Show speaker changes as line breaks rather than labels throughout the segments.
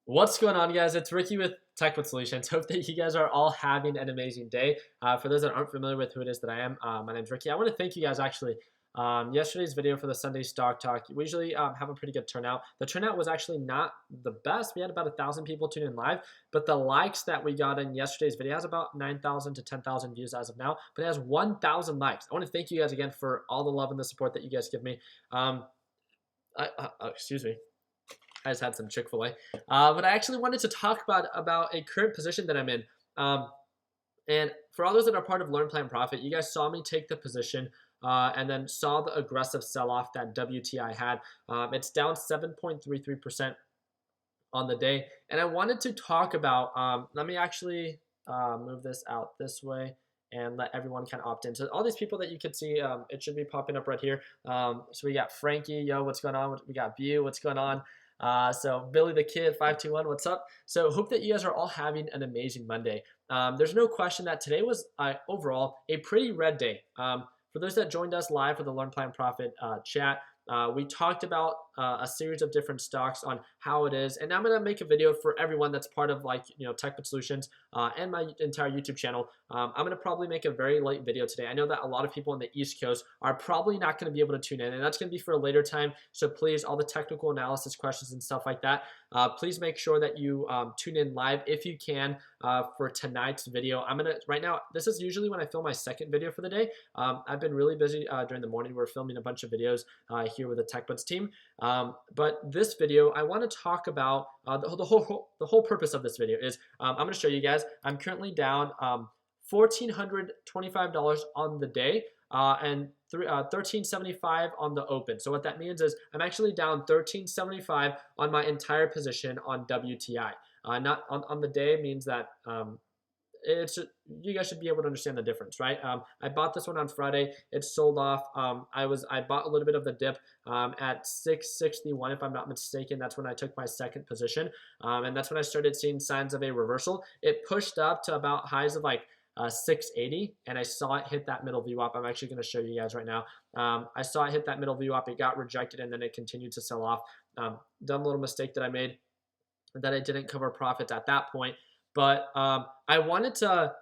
What's going on, guys? It's Ricky with Tech Solutions. Hope that you guys are all having an amazing day. For those that aren't familiar with who it is that I am, my name's Ricky. I want to thank you guys actually. Yesterday's video for the Sunday Stock Talk, we usually have a pretty good turnout. The turnout was actually not the best. We had about 1,000 people tune in live, but the likes that we got in yesterday's video has about 9,000 to 10,000 views as of now, but it has 1,000 likes. I want to thank you guys again for all the love and the support that you guys give me. Excuse me. I just had some Chick-fil-A. But I actually wanted to talk about a current position that I'm in. And for all those that are part of Learn, Plan, Profit, you guys saw me take the position and then saw the aggressive sell-off that WTI had. It's down 7.33% on the day. And I wanted to talk about, let me actually move this out this way and let everyone kind of opt in. So all these people that you can see, it should be popping up right here. So we got Frankie, yo, what's going on? We got Bu, what's going on? So Billy the Kid 521, what's up? So hope that you guys are all having an amazing Monday. There's no question that today was overall a pretty red day. For those that joined us live for the Learn, Plan, Profit chat, we talked about a series of different stocks on how it is, and I'm gonna make a video for everyone that's part of Tech Solutions and my entire YouTube channel. I'm gonna probably make a very late video today. I know that a lot of people on the East Coast are probably not gonna be able to tune in, and that's gonna be for a later time. So please, all the technical analysis questions and stuff like that, please make sure that you tune in live if you can for tonight's video. Right now, this is usually when I film my second video for the day. I've been really busy during the morning. We're filming a bunch of videos here with the TechBuds team. But this video, I want to talk about the whole purpose of this video is I'm going to show you guys. I'm currently down $1,425 on the day and $13.75 on the open. So what that means is I'm actually down $13.75 on my entire position on WTI. Not on the day means that you guys should be able to understand the difference, right? I bought this one on Friday. It sold off. I bought a little bit of the dip at 661, if I'm not mistaken. That's when I took my second position, and that's when I started seeing signs of a reversal. It pushed up to about highs of like 680, and I saw it hit that middle VWAP. I'm actually going to show you guys right now. I saw it hit that middle VWAP. It got rejected, and then it continued to sell off. Dumb little mistake that I made, that I didn't cover profits at that point. But I wanted to,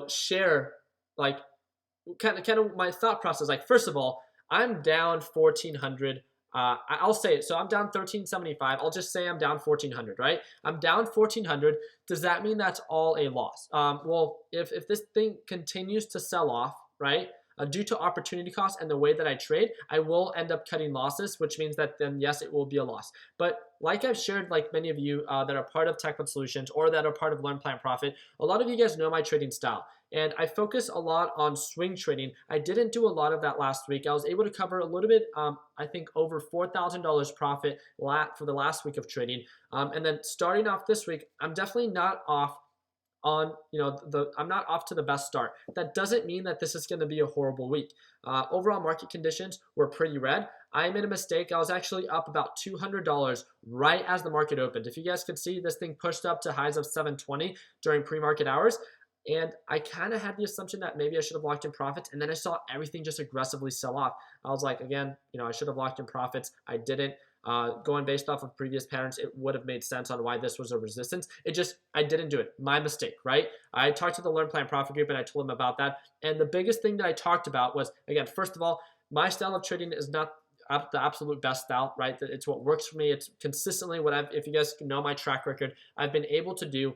share like kind of my thought process. Like, first of all, I'm down 1,400. I'll say it. So I'm down 1375. I'll just say I'm down 1,400, right? I'm down 1,400. Does that mean that's all a loss? Well, if this thing continues to sell off, right? Due to opportunity costs and the way that I trade, I will end up cutting losses, which means that then, yes, it will be a loss. But like I've shared, like many of you that are part of TechBuds Solutions or that are part of Learn, Plan, Profit, a lot of you guys know my trading style. And I focus a lot on swing trading. I didn't do a lot of that last week. I was able to cover a little bit, I think over $4,000 profit for the last week of trading. And then starting off this week, I'm definitely not off on, I'm not off to the best start. That doesn't mean that this is going to be a horrible week. Overall market conditions were pretty red. I made a mistake. I was actually up about $200 right as the market opened. If you guys could see, this thing pushed up to highs of 720 during pre-market hours. And I kind of had the assumption that maybe I should have locked in profits, and then I saw everything just aggressively sell off. I was like, again, I should have locked in profits. I didn't. Going based off of previous patterns, it would have made sense on why this was a resistance. I didn't do it. My mistake, right? I talked to the Learn, Plan, Profit group, and I told them about that. And the biggest thing that I talked about was, again, first of all, my style of trading is not the absolute best style, right? It's what works for me. It's consistently what if you guys know my track record, I've been able to do,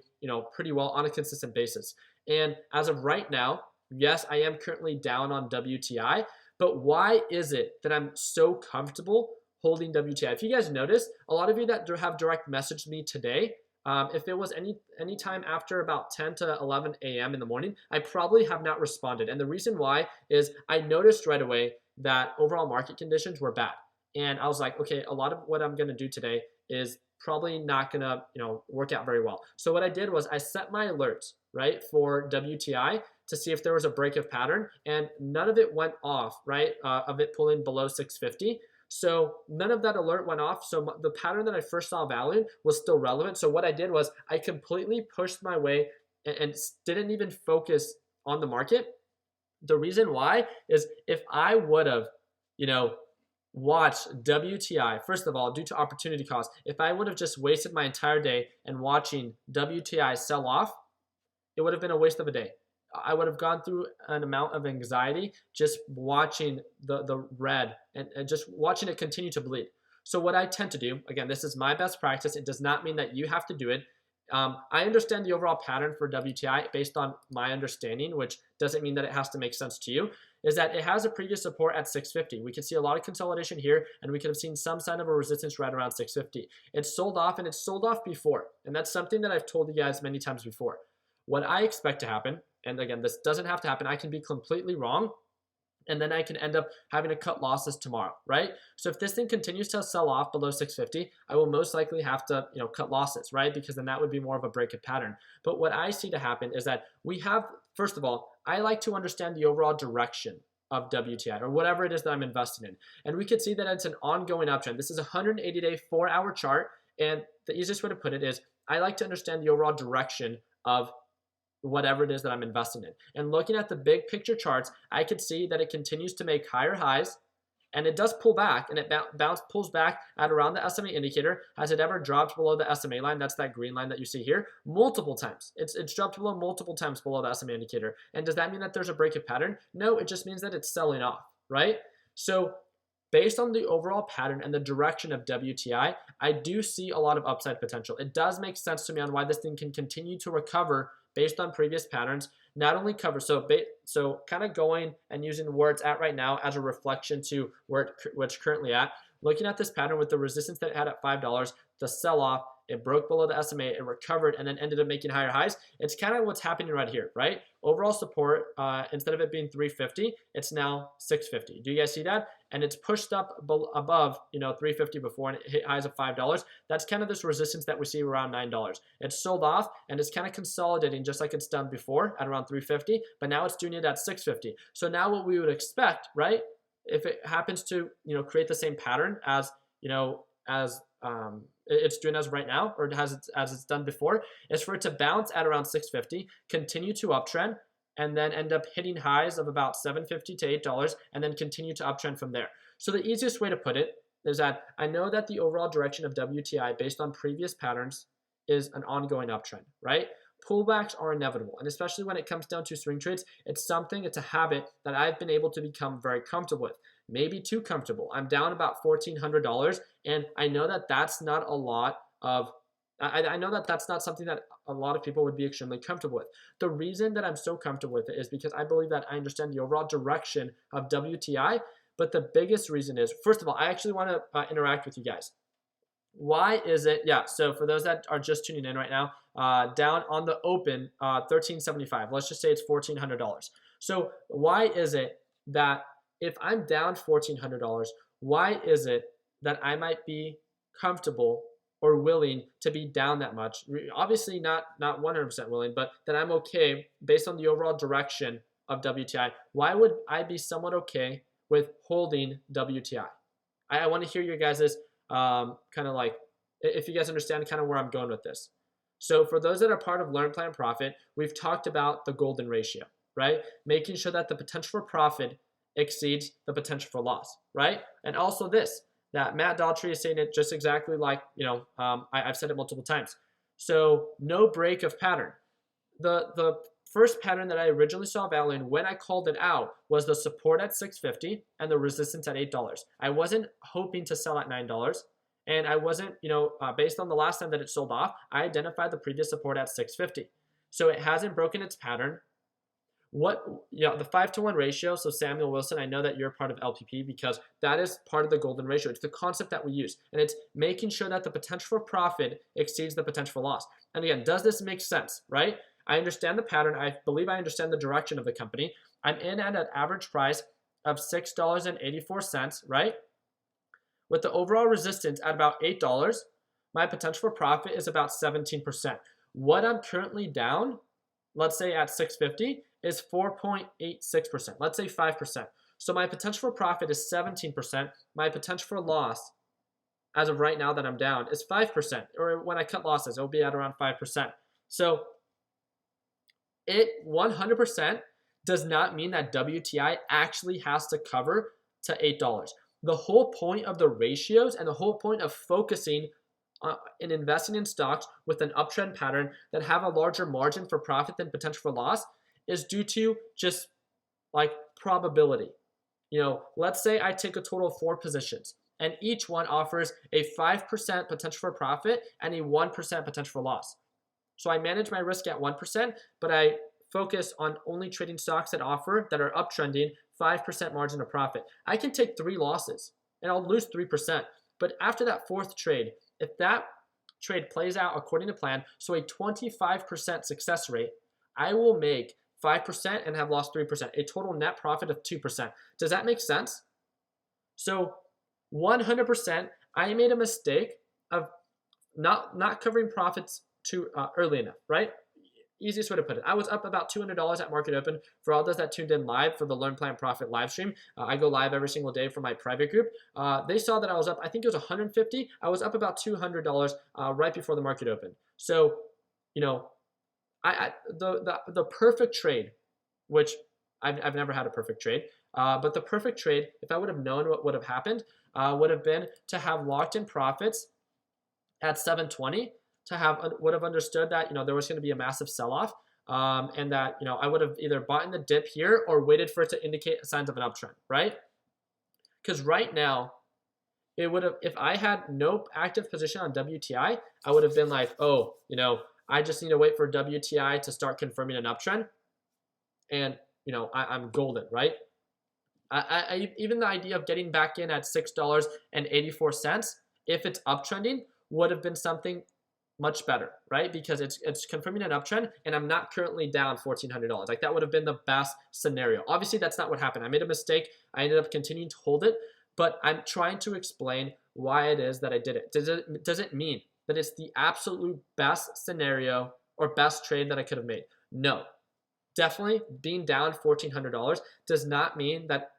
pretty well on a consistent basis. And as of right now, yes, I am currently down on WTI, but why is it that I'm so comfortable holding WTI? If you guys notice, a lot of you that have direct messaged me today, if it was any time after about 10 to 11 a.m. in the morning, I probably have not responded. And the reason why is I noticed right away that overall market conditions were bad. And I was like, okay, a lot of what I'm going to do today is probably not going to, work out very well. So what I did was I set my alerts, right, for WTI to see if there was a break of pattern, and none of it went off, right, of it pulling below 650. So none of that alert went off. So the pattern that I first saw value was still relevant. So what I did was I completely pushed my way and didn't even focus on the market. The reason why is if I would have, watch WTI, first of all, due to opportunity cost, if I would have just wasted my entire day and watching WTI sell off, it would have been a waste of a day. I would have gone through an amount of anxiety just watching the red and just watching it continue to bleed. So what I tend to do, again, this is my best practice. It does not mean that you have to do it. I understand the overall pattern for WTI based on my understanding, which doesn't mean that it has to make sense to you, is that it has a previous support at 650. We can see a lot of consolidation here, and we could have seen some sign of a resistance right around 650. It's sold off, and it's sold off before, and that's something that I've told you guys many times before. What I expect to happen, and again, this doesn't have to happen, I can be completely wrong, and then I can end up having to cut losses tomorrow, right? So if this thing continues to sell off below 650, I will most likely have to, cut losses, right? Because then that would be more of a breakup pattern. But what I see to happen is that we have, first of all, I like to understand the overall direction of WTI or whatever it is that I'm investing in. And we could see that it's an ongoing uptrend. This is a 180-day, 4-hour chart. And the easiest way to put it is I like to understand the overall direction of whatever it is that I'm investing in. And looking at the big picture charts, I could see that it continues to make higher highs, and it does pull back, and it pulls back at around the SMA indicator. Has it ever dropped below the SMA line? That's that green line that you see here. Multiple times. It's dropped below multiple times below the SMA indicator. And does that mean that there's a breakup pattern? No, it just means that it's selling off, right? So based on the overall pattern and the direction of WTI, I do see a lot of upside potential. It does make sense to me on why this thing can continue to recover based on previous patterns, not only cover, so kind of going and using where it's at right now as a reflection to where it's currently at, looking at this pattern with the resistance that it had at $5, the sell-off, it broke below the SMA, it recovered, and then ended up making higher highs. It's kind of what's happening right here, right? Overall support, instead of it being 350, it's now 650. Do you guys see that? And it's pushed up above, 350 before, and it hit highs of $5. That's kind of this resistance that we see around $9. It's sold off, and it's kind of consolidating just like it's done before at around 350, but now it's doing it at 650. So now what we would expect, right, if it happens to, create the same pattern as, it's doing as right now, or as it's done before, is for it to bounce at around 650, continue to uptrend, and then end up hitting highs of about $7.50 to $8, and then continue to uptrend from there. So the easiest way to put it is that I know that the overall direction of WTI based on previous patterns is an ongoing uptrend, right? Pullbacks are inevitable, and especially when it comes down to swing trades, it's a habit that I've been able to become very comfortable with, maybe too comfortable. I'm down about $1,400, and I know that that's not a lot of, I know that that's not something that a lot of people would be extremely comfortable with. The reason that I'm so comfortable with it is because I believe that I understand the overall direction of WTI, but the biggest reason is, first of all, I actually want to interact with you guys. Why is it, so for those that are just tuning in right now, down on the open, $1,375. Let's just say it's $1,400. So why is it that if I'm down $1,400, why is it that I might be comfortable or willing to be down that much? Obviously not 100% willing, but that I'm okay based on the overall direction of WTI. Why would I be somewhat okay with holding WTI? I want to hear your guys' kind of like, if you guys understand kind of where I'm going with this. So for those that are part of Learn, Plan, Profit, we've talked about the golden ratio, right? Making sure that the potential for profit exceeds the potential for loss, right? And also this, that Matt Daughtry is saying it just exactly like, I've said it multiple times. So no break of pattern. The first pattern that I originally saw value in when I called it out was the support at $6.50 and the resistance at $8. I wasn't hoping to sell at $9. And I wasn't, based on the last time that it sold off, I identified the previous support at $6.50. So it hasn't broken its pattern. The 5-to-1 ratio, so Samuel Wilson, I know that you're part of LPP because that is part of the golden ratio. It's the concept that we use, and it's making sure that the potential for profit exceeds the potential for loss. And again, does this make sense, right? I understand the pattern. I believe I understand the direction of the company. I'm in at an average price of $6.84, right? With the overall resistance at about $8, my potential for profit is about 17%. What I'm currently down, let's say at $6.50, is 4.86%. Let's say 5%. So my potential for profit is 17%. My potential for loss, as of right now that I'm down, is 5%. Or when I cut losses, it'll be at around 5%. So it 100% does not mean that WTI actually has to cover to $8. The whole point of the ratios and the whole point of focusing in investing in stocks with an uptrend pattern that have a larger margin for profit than potential for loss is due to just like probability. Let's say I take a total of 4 positions and each one offers a 5% potential for profit and a 1% potential for loss. So I manage my risk at 1%, but I focus on only trading stocks that are uptrending 5% margin of profit. I can take 3 losses and I'll lose 3%. But after that 4th trade, if that trade plays out according to plan, so a 25% success rate, I will make 5% and have lost 3%, a total net profit of 2%. Does that make sense? So 100%, I made a mistake of not covering profits too early enough, right? Easiest way to put it. I was up about $200 at market open. For all those that tuned in live for the Learn Plan Profit live stream, I go live every single day for my private group. They saw that I was up, I think it was 150. I was up about $200 right before the market opened. So, the perfect trade, which I've never had a perfect trade, but the perfect trade, if I would have known what would have happened, would have been to have locked in profits at 720. Would have understood that there was going to be a massive sell-off, and that I would have either bought in the dip here or waited for it to indicate signs of an uptrend, right? Because right now, it would have, if I had no active position on WTI, I would have been like, oh, I just need to wait for WTI to start confirming an uptrend, and I'm golden, right? Even the idea of getting back in at $6.84, if it's uptrending, would have been something much better, right? Because it's confirming an uptrend and I'm not currently down $1,400. Like that would have been the best scenario. Obviously, that's not what happened. I made a mistake. I ended up continuing to hold it, but I'm trying to explain why it is that I did it. Does it mean that it's the absolute best scenario or best trade that I could have made? No. Definitely being down $1,400 does not mean that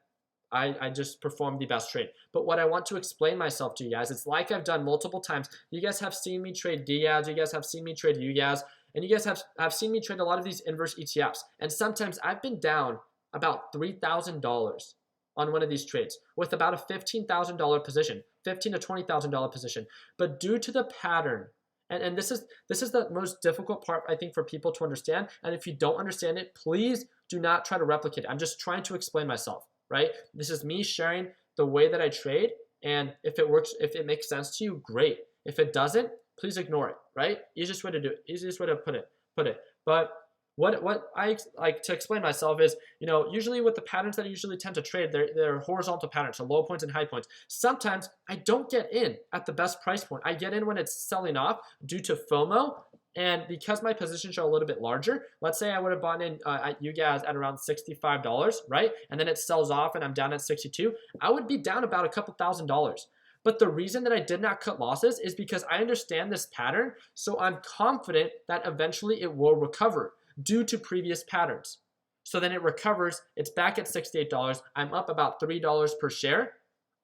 I just performed the best trade. But what I want to explain myself to you guys, it's like I've done multiple times. You guys have seen me trade DAs, you guys have seen me trade UGAs, and you guys have seen me trade a lot of these inverse ETFs. And sometimes I've been down about $3,000 on one of these trades with about a $15,000 position, $15,000 to $20,000 position. But due to the pattern, and this is the most difficult part, I think, for people to understand. And if you don't understand it, please do not try to replicate it. I'm just trying to explain myself. Right? This is me sharing the way that I trade, and if it works, if it makes sense to you, great. If it doesn't, please ignore it, right? Easiest way to do it, easiest way to put it. But what I like to explain myself is, usually with the patterns that I usually tend to trade, they're horizontal patterns, so low points and high points. Sometimes I don't get in at the best price point. I get in when it's selling off due to FOMO. And because my positions are a little bit larger, let's say I would have bought in at UGAS at around $65, right? And then it sells off and I'm down at 62, I would be down about a couple $1,000s. But the reason that I did not cut losses is because I understand this pattern, so I'm confident that eventually it will recover due to previous patterns. So then it recovers, it's back at $68, I'm up about $3 per share.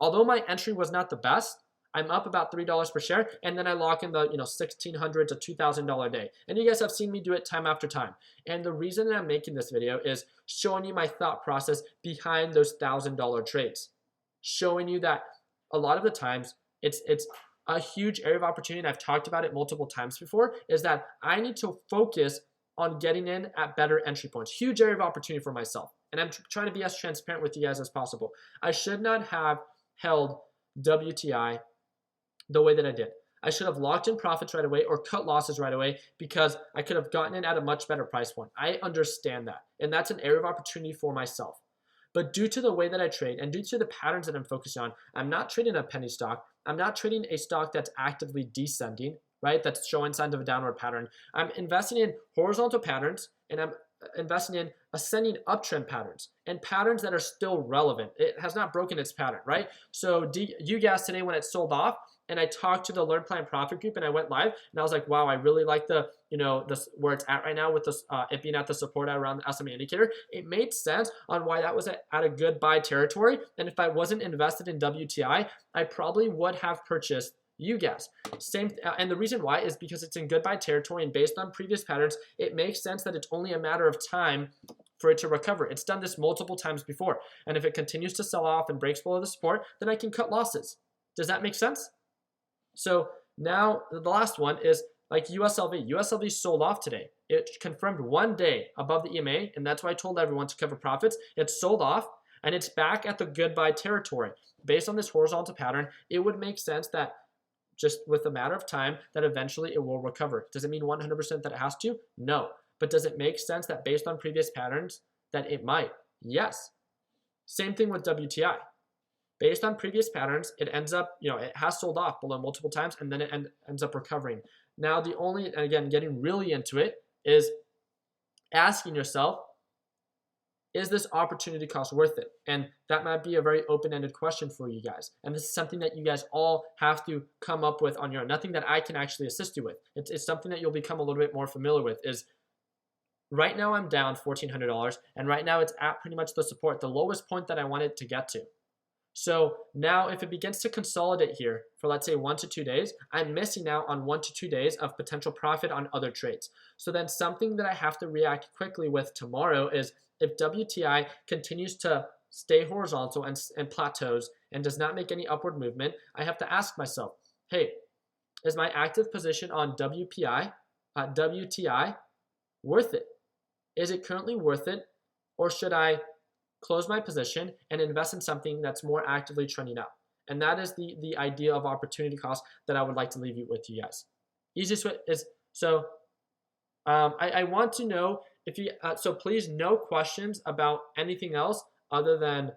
Although my entry was not the best, I'm up about $3 per share, and then I lock in the $1,600 to $2,000 day. And you guys have seen me do it time after time. And the reason that I'm making this video is showing you my thought process behind those $1,000 trades, showing you that a lot of the times it's a huge area of opportunity. And I've talked about it multiple times before. Is that I need to focus on getting in at better entry points. Huge area of opportunity for myself, and I'm trying to be as transparent with you guys as possible. I should not have held WTI the way that I did. I should have locked in profits right away or cut losses right away because I could have gotten in at a much better price point. I understand that, and that's an area of opportunity for myself. But due to the way that I trade and due to the patterns that I'm focusing on, I'm not trading a penny stock. I'm not trading a stock that's actively descending, right? That's showing signs of a downward pattern. I'm investing in horizontal patterns, and I'm investing in ascending uptrend patterns and patterns that are still relevant. It has not broken its pattern, right? So UGAS today, when it sold off, and I talked to the Learn Plan Profit group and I went live and I was like, wow, I really like the, where it's at right now with this, it being at the support around the SMA indicator. It made sense on why that was at a good buy territory. And if I wasn't invested in WTI, I probably would have purchased UGAS. And the reason why is because it's in good buy territory, and based on previous patterns, it makes sense that it's only a matter of time for it to recover. It's done this multiple times before. And if it continues to sell off and breaks below the support, then I can cut losses. Does that make sense? So now the last one is like USLV. USLV sold off today. It confirmed 1 day above the EMA, and that's why I told everyone to cover profits. It sold off, and it's back at the goodbye territory. Based on this horizontal pattern, it would make sense that just with a matter of time that eventually it will recover. Does it mean 100% that it has to? No. But does it make sense that based on previous patterns that it might? Yes. Same thing with WTI. Based on previous patterns, it ends up, it has sold off below multiple times, and then it ends up recovering. Now, the only, and again, getting really into it, is asking yourself, is this opportunity cost worth it? And that might be a very open-ended question for you guys. And this is something that you guys all have to come up with on your own. Nothing that I can actually assist you with. It's something that you'll become a little bit more familiar with. Is right now I'm down $1,400, and right now it's at pretty much the support, the lowest point that I wanted to get to. So now if it begins to consolidate here for, let's say, 1 to 2 days, I'm missing out on 1 to 2 days of potential profit on other trades. So then something that I have to react quickly with tomorrow is if WTI continues to stay horizontal and plateaus and does not make any upward movement, I have to ask myself, hey, is my active position on WTI worth it? Is it currently worth it, or should I close my position and invest in something that's more actively trending up? And that is the idea of opportunity cost that I would like to leave you with you guys. Easiest way is, so I want to know if you, so please no questions about anything else other than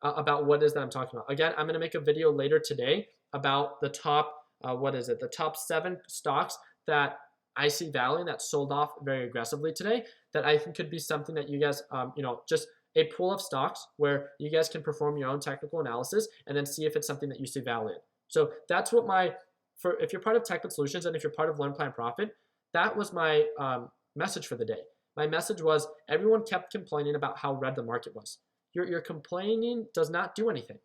about what it is that I'm talking about. Again, I'm going to make a video later today about the top, the top 7 stocks that I see value and that sold off very aggressively today that I think could be something that you guys, just a pool of stocks where you guys can perform your own technical analysis and then see if it's something that you see value in. So that's what if you're part of Tech Solutions and if you're part of Learn Plan Profit, that was my message for the day. My message was everyone kept complaining about how red the market was. Your complaining does not do anything.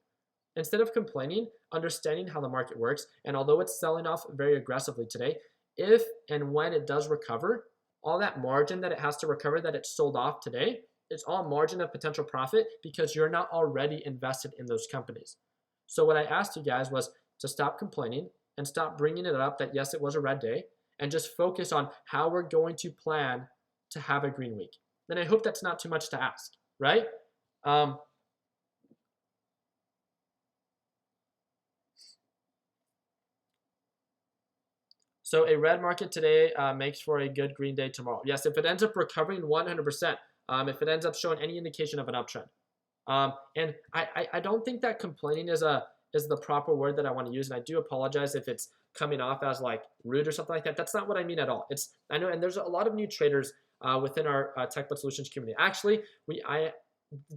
Instead of complaining, understanding how the market works, and although it's selling off very aggressively today, if and when it does recover, all that margin that it has to recover that it sold off today, it's all margin of potential profit because you're not already invested in those companies. So what I asked you guys was to stop complaining and stop bringing it up that yes, it was a red day, and just focus on how we're going to plan to have a green week. Then I hope that's not too much to ask, right? So a red market today makes for a good green day tomorrow. Yes, if it ends up recovering 100%, if it ends up showing any indication of an uptrend. And I don't think that complaining is the proper word that I want to use, and I do apologize if it's coming off as like rude or something like that. That's not what I mean at all. I know, and there's a lot of new traders within our Tech Solutions community. Actually,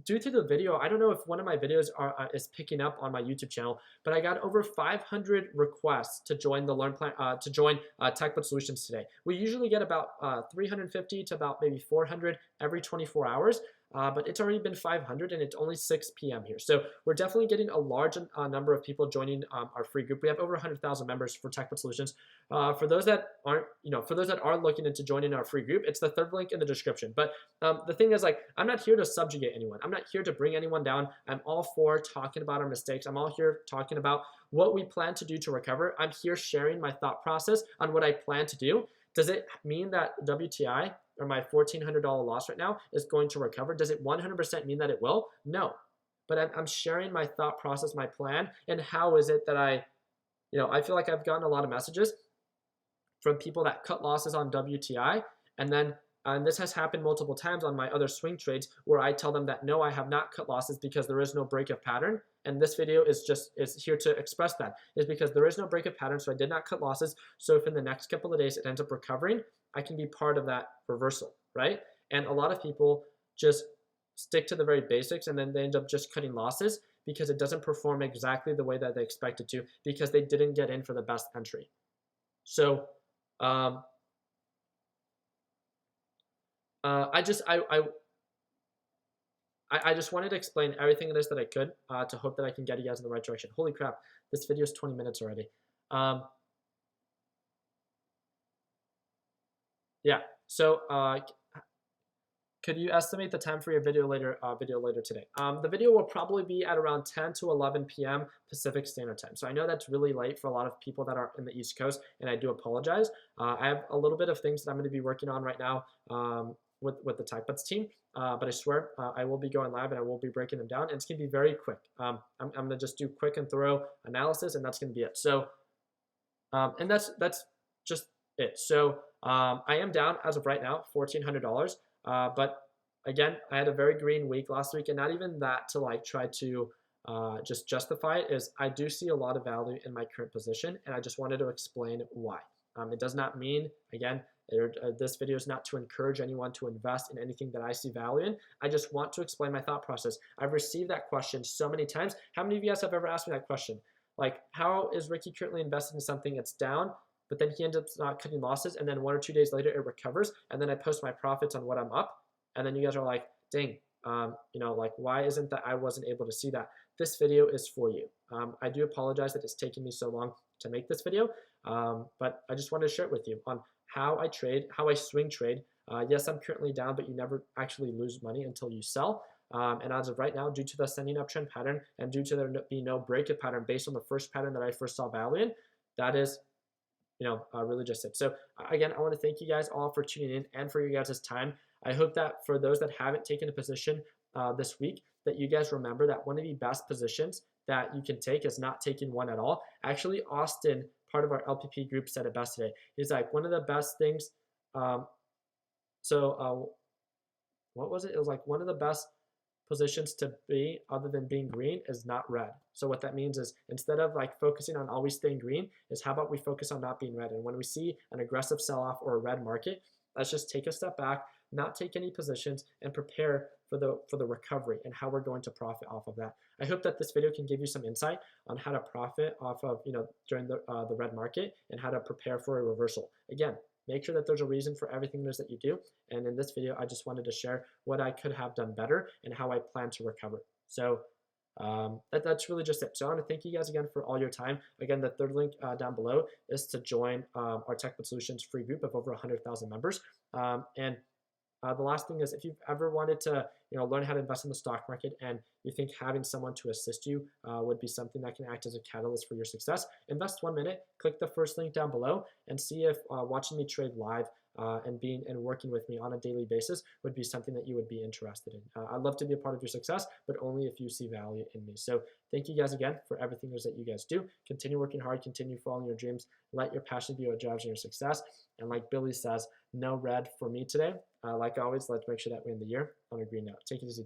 due to the video, I don't know if one of my videos is picking up on my YouTube channel, but I got over 500 requests to join the Learn Plan, to join Tech Solutions today. We usually get about 350 to about maybe 400 every 24 hours. But it's already been 500 and it's only 6 p.m. here. So we're definitely getting a large number of people joining our free group. We have over 100,000 members for Tech Solutions. For those that aren't, for those that are looking into joining our free group, it's the 3rd link in the description. But the thing is, like, I'm not here to subjugate anyone. I'm not here to bring anyone down. I'm all for talking about our mistakes. I'm all here talking about what we plan to do to recover. I'm here sharing my thought process on what I plan to do. Does it mean that WTI or my $1,400 loss right now is going to recover? Does it 100% mean that it will? No. But I'm sharing my thought process, my plan, and how is it that I feel like I've gotten a lot of messages from people that cut losses on WTI, and this has happened multiple times on my other swing trades where I tell them that no, I have not cut losses because there is no break of pattern. And this video is here to express that, is because there is no break of pattern, so I did not cut losses. So if in the next couple of days it ends up recovering, I can be part of that reversal, right? And a lot of people just stick to the very basics and then they end up just cutting losses because it doesn't perform exactly the way that they expect it to because they didn't get in for the best entry. So I just wanted to explain everything it is that I could to hope that I can get you guys in the right direction. Holy crap, this video is 20 minutes already. Yeah, so Could you estimate the time for your video later today? The video will probably be at around 10 to 11 p.m. Pacific Standard Time. So I know that's really late for a lot of people that are in the East Coast, and I do apologize. I have a little bit of things that I'm going to be working on right now with the Tech Bets team, but I swear I will be going live and I will be breaking them down, and it's going to be very quick. I'm going to just do quick and thorough analysis, and that's going to be it. So, and that's just it. So I am down as of right now $1,400. But again, I had a very green week last week, and not even that to like try to just justify it, is I do see a lot of value in my current position, and I just wanted to explain why. It does not mean, again, this video is not to encourage anyone to invest in anything that I see value in. I just want to explain my thought process. I've received that question so many times. How many of you guys have ever asked me that question? Like, how is Ricky currently invested in something that's down, but then he ends up not cutting losses, and then 1 or 2 days later it recovers, and then I post my profits on what I'm up, and then you guys are like, dang, like, why isn't that I wasn't able to see that? This video is for you. I do apologize that it's taken me so long to make this video, but I just wanted to share it with you on how I trade, how I swing trade. Yes, I'm currently down, but you never actually lose money until you sell. And as of right now, due to the ascending uptrend pattern and due to there being no breakout pattern based on the first pattern that I first saw value in, that is really just it. So again, I want to thank you guys all for tuning in and for your guys' time. I hope that for those that haven't taken a position this week, that you guys remember that one of the best positions that you can take is not taking one at all. Actually, Austin, part of our LPP group, said it best today. He's like, one of the best things, what was it? It was like one of the best positions to be other than being green is not red. So what that means is, instead of like focusing on always staying green, is how about we focus on not being red? And when we see an aggressive sell-off or a red market, let's just take a step back, not take any positions, and prepare for the recovery and how we're going to profit off of that. I hope that this video can give you some insight on how to profit off of during the red market, and how to prepare for a reversal. Again, make sure that there's a reason for everything it is that you do. And in this video, I just wanted to share what I could have done better and how I plan to recover. So that's really just it. So I want to thank you guys again for all your time. Again, the third link down below is to join our Tech Bets Solutions free group of over 100,000 members. The last thing is, if you've ever wanted to learn how to invest in the stock market, and you think having someone to assist you would be something that can act as a catalyst for your success, invest 1 minute, click the first link down below, and see if watching me trade live and working with me on a daily basis would be something that you would be interested in. I'd love to be a part of your success, but only if you see value in me. So thank you guys again for everything it is that you guys do. Continue working hard, continue following your dreams, let your passion be what drives your success. And like Billy says, no red for me today. Like always, let's make sure that we end the year on a green note. Take it easy.